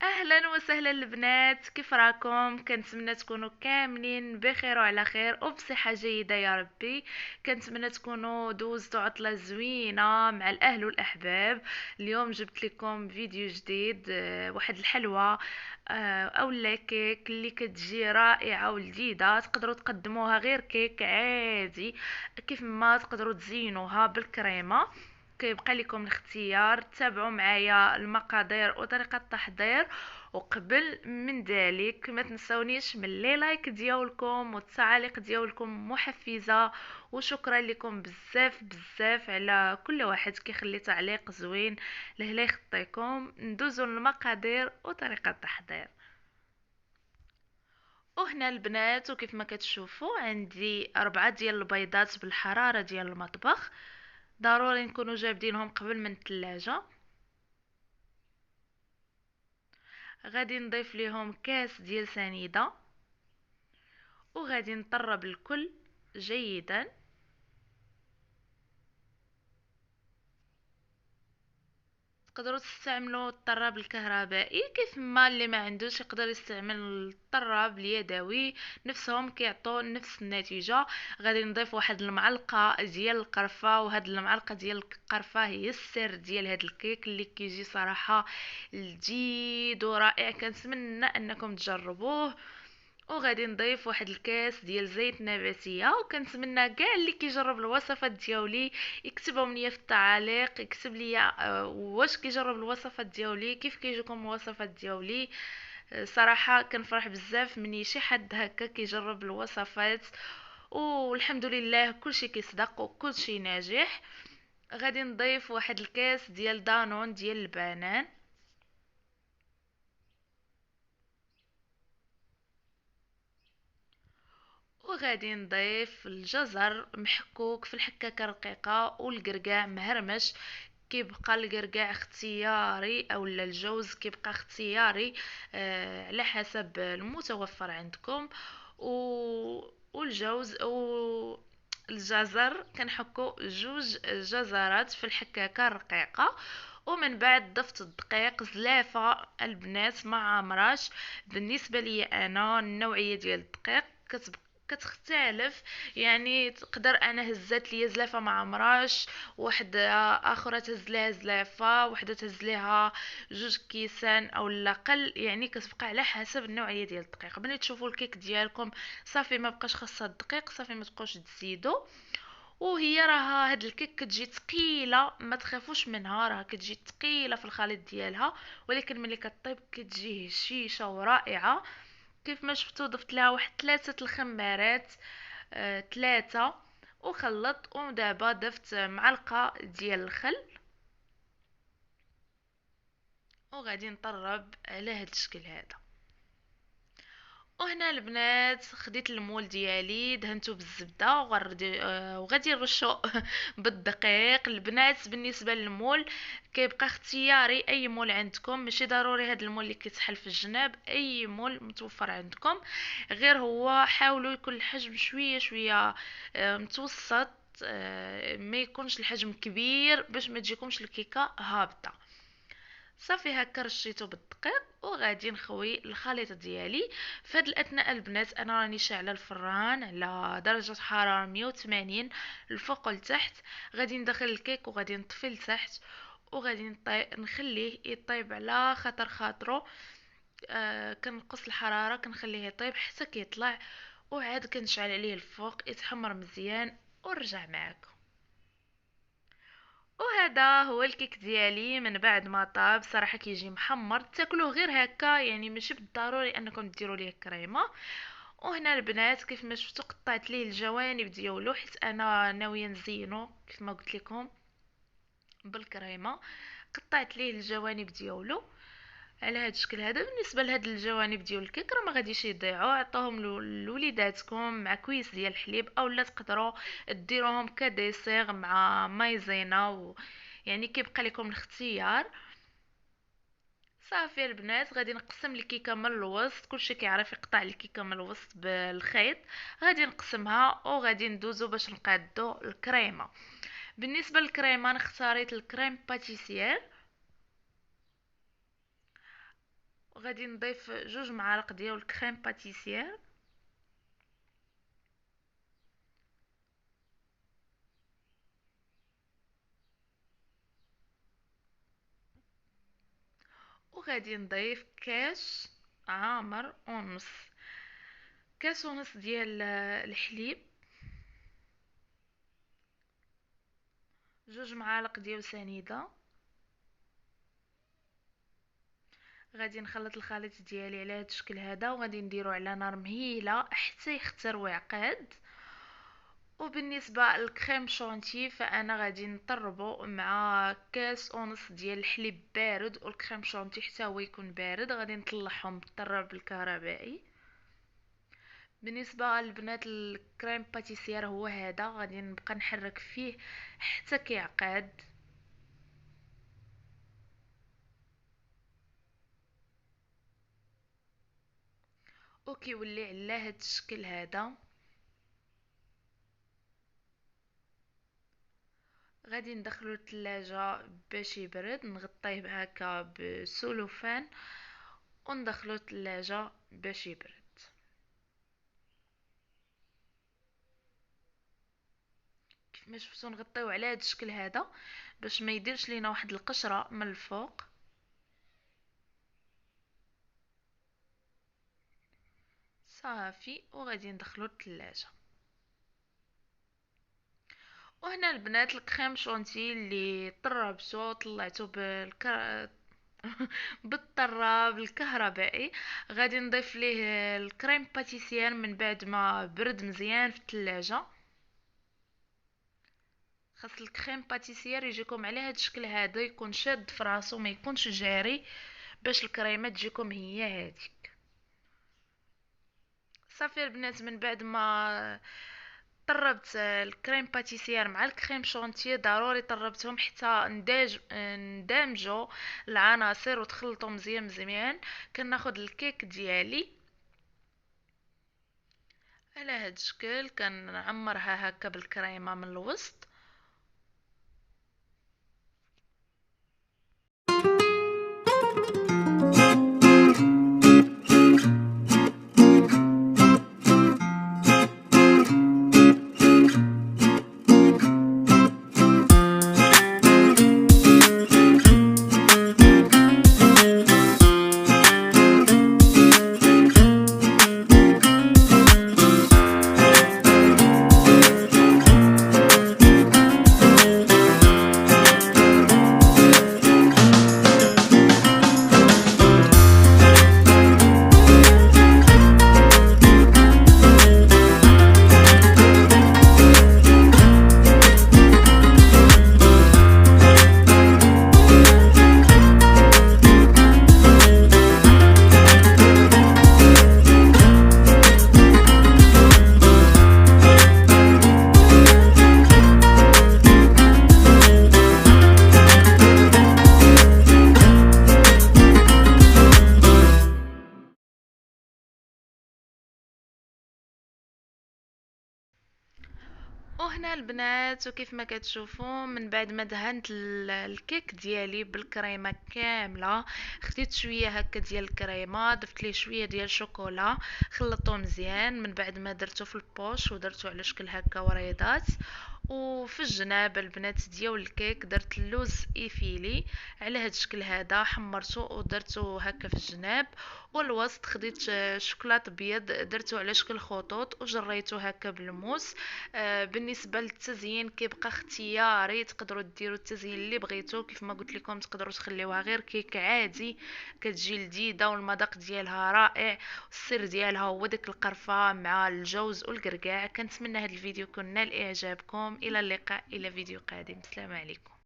اهلا وسهلا البنات، كيف راكم؟ كنتمنى تكونوا كاملين بخير وعلى خير وبصحه جيده يا ربي. كنتمنى تكونوا دوزتوا عطله زوينه مع الاهل والاحباب. اليوم جبت لكم فيديو جديد، واحد الحلوى اولا كيك اللي كتجي رائعه ولذيذه. تقدروا تقدموها غير كيك عادي، كيف ما تقدروا تزينوها بالكريمه. كيبقى لكم الاختيار. تابعوا معايا المقادير وطريقة التحضير، وقبل من ذلك ما تنسونيش من لي لايك ديالكم والتعاليق ديالكم محفزة. وشكرا لكم بزاف بزاف على كل واحد كيخلي تعليق زوين. لهلا يخطيكم ندوزو للمقادير وطريقة التحضير. وهنا البنات، وكيف ما كتشوفوا عندي 4 ديال البيضات بالحرارة ديال المطبخ. ضروري نكونوا جابدينهم قبل من الثلاجة. غادي نضيف ليهم كاس ديال سنيدة، وغادي نطرب الكل جيدا. تقدروا تستعملوا الطراب الكهربائي، كيف ما اللي ما عندوش يقدر يستعمل الطراب اليدوي، نفسهم كيعطوا نفس النتيجه. غادي نضيف واحد المعلقه ديال القرفه، وهاد المعلقه ديال القرفه هي السر ديال هاد الكيك اللي كيجي صراحه لذيذ ورائع. كنتمنى انكم تجربوه. وغادي نضيف واحد الكاس ديال زيت نباتيه، وكنتمنى كاع اللي كيجرب الوصفات ديالي يكتبهم ليا في التعاليق، يكتب ليا واش كيجرب الوصفات ديالي، كيف كيجيكم الوصفات ديالي. صراحه كنفرح بزاف مني شي حد هكا كيجرب الوصفات، والحمد لله كلشي كيصدق وكلشي ناجح. غادي نضيف واحد الكاس ديال دانون ديال البنان، وغادي نضيف الجزر محكوك في الحكاكه رقيقه، والقرقاع مهرمش. كيبقى القرقاع اختياري اولا الجوز كيبقى اختياري، على حسب المتوفر عندكم. و... والجوز او الجزر كنحكو 2 جزرات في الحكاكه الرقيقه. ومن بعد ضفت الدقيق زلافه البنات مع عمراش. بالنسبه لي انا النوعيه ديال الدقيق كتختلف. يعني تقدر انا هزات ليا زلافه مع مراش، وحده اخرى تهز ليها زلافه، وحده تهز ليها 2 كيسان او الاقل. يعني كتبقى على حسب النوعيه ديال الدقيق. ملي تشوفوا الكيك ديالكم صافي ما بقاش خاصها الدقيق، صافي ما تبقاوش تزيدوا. وهي راها هاد الكيك كتجي ثقيله، ما تخافوش منها، راها كتجي ثقيله في الخليط ديالها، ولكن ملي كطيب كتجي هشيشه ورائعه. كيف ما شفتوا ضفت لها واحد 3 الخمارات، 3. وخلطت، ودابا ضفت معلقه ديال الخل، وغادي نطرب على هاد الشكل هذا. وهنا البنات خديت المول ديالي دهنته بالزبده، وغادي نرشو بالدقيق. البنات بالنسبه للمول كيبقى اختياري، اي مول عندكم، ماشي ضروري هاد المول اللي كيتحل في الجناب، اي مول متوفر عندكم. غير هو حاولوا يكون الحجم شويه شويه متوسط، ما يكونش الحجم كبير باش ما تجيكمش الكيكه هابطه. صافي هكا رشيته بالدقيق، وغادي نخوي الخليط ديالي. في هاد الاثناء البنات انا راني شاعله الفران على درجه حراره 180 الفوق والتحت. غادي ندخل الكيك وغادي نطفي لتحت، وغادي نخليه يطيب على خاطر خاطرو. كنقص الحراره كنخليه يطيب حتى كيطلع، وعاد كنشعل عليه الفوق يتحمر مزيان ونرجع معاكم. وهذا هو الكيك ديالي من بعد ما طاب. صراحه كيجي محمر، تاكلوه غير هكا، يعني ماشي بالضروري انكم ديروا ليه كريمه. وهنا البنات كيف ما شفتوا قطعت ليه الجوانب ديالو، حيت انا ناويه نزينو كيف ما قلت لكم بالكريمه. قطعت ليه الجوانب ديالو على هذا الشكل هذا. بالنسبه لهاد الجوانب ديال الكيك راه ما غاديش يضيعوا، عطوهم لوليداتكم مع كويس ديال الحليب، اولا تقدروا ديروهم كديسير مع مايزينا يعني كيبقى لكم الاختيار. صافي البنات غادي نقسم الكيكه من الوسط، كلشي كيعرف يقطع الكيكه من الوسط بالخيط. غادي نقسمها وغادي ندوزو باش نقادو الكريمه. بالنسبه للكريمه انا اختاريت الكريم باتيسير. وغادي نضيف 2 معالق ديال الكريم باتيسير. وغادي نضيف عامر ونص كاس ونص ديال الحليب، 2 معالق ديال سنيده. غادي نخلط الخليط ديالي على هذا الشكل هذا، وغادي نديرو على نار مهيله حتى يختر ويعقد. وبالنسبه للكريم شونتي فانا غادي نطربو مع كاس ونص ديال الحليب بارد، والكريم شونتي حتى هو يكون بارد. غادي نطلعهم بالطراب الكهربائي. بالنسبه للبنات الكريم باتيسير هو هذا، غادي نبقى نحرك فيه حتى كيعقد. وكيولي على هذا الشكل هذا. غادي ندخلو الثلاجة باش يبرد، نغطيه هكا بسلوفان وندخلو الثلاجة باش يبرد. كيف ما شفتو نغطيو على هذا الشكل هذا باش ما يديرش لينا واحد القشرة من الفوق. صافي، وغادي ندخلو الثلاجة. وهنا البنات الكريم شونتي اللي طربته طلعته بالطراب الكهربائي. غادي نضيف ليه الكريم باتيسير من بعد ما برد مزيان في الثلاجة. خاص الكريم باتيسير يجيكم على هذا الشكل هذا، يكون شاد في راسو ما يكونش جاري، باش الكريمه تجيكم هي هذيك. صافي البنات، من بعد ما طربت الكريم باتيسير مع الكريم شونتي، ضروري طربتهم حتى ندمجوا العناصر وتخلطوا مزيان مزيان. كناخذ الكيك ديالي على هاد الشكل، كنعمرها هكا بالكريمه من الوسط. وهنا البنات، وكيف ما كتشوفوا من بعد ما دهنت الكيك ديالي بالكريمه كامله، خديت شويه هكا ديال الكريمه، ضفت ليه شويه ديال الشوكولا، خلطته مزيان. من بعد ما درته في البوش ودرته على شكل هكا وريضات. وفي الجناب البنات ديال الكيك درت اللوز ايفيلي على هذا الشكل هذا، حمرته ودرته هكا في الجناب. والوسط خديت شوكولاط ابيض درته على شكل خطوط وجريته هكا بالموس. بالنسبه للتزيين كيبقى اختياري، تقدروا ديروا التزيين اللي بغيتو. كيف ما قلت لكم تقدروا تخليوها غير كيك عادي، كتجي لذيذه والمذاق ديالها رائع. السر ديالها هو داك القرفه مع الجوز والقرقاع. كنتمنى هذا الفيديو يكون نال اعجابكم. الى اللقاء، الى فيديو قادم. السلام عليكم.